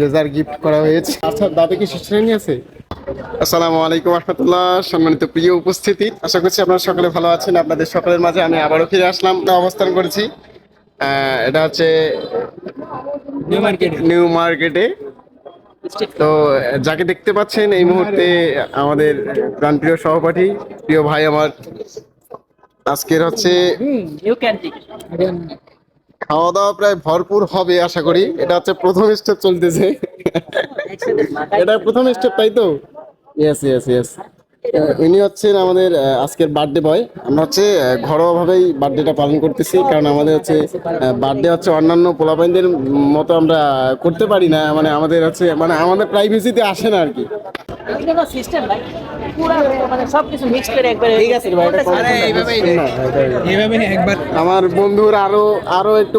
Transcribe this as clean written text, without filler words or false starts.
রেজার gift করা হয়েছে। আচ্ছা, দাদা কি শিশু শ্রেণী আছে? আসসালামু আলাইকুম রহমতুল্লাহ, সম্মানিত প্রিয় উপস্থিতি, আশা করছি আপনারা সকলে ভালো আছেন। আপনাদের সকলের মাঝে আমি আবারও ফিরে আসলাম, অবস্থান করেছি এটা হচ্ছে নিউ মার্কেটে। তো যাকে দেখতে পাচ্ছেন এই মুহূর্তে আমাদের প্রাণপ্রিয় সহপাঠী, প্রিয় ভাই আমার। আজকের হচ্ছে খাওয়া দাওয়া প্রায় ভরপুর হবে আশা করি। এটা হচ্ছে প্রথম স্টেপ চলতেছে। এটা প্রথম স্টেপ, তাই তো? Yes yes yes. ইনি হচ্ছেন আমাদের আজকের বার্থডে বয়। আমরা হচ্ছে ঘরোয়া ভাবেই বার্থডেটা পালন করতেছি, কারণ আমাদের হচ্ছে বার্থডে হচ্ছে অন্যান্য পোলাপাইনদের মতো আমরা করতে পারি না। মানে আমাদের হচ্ছে মানে আমাদের প্রাইভেসিতে আসে না আর কি। আমার বন্ধুর আরো আরো একটু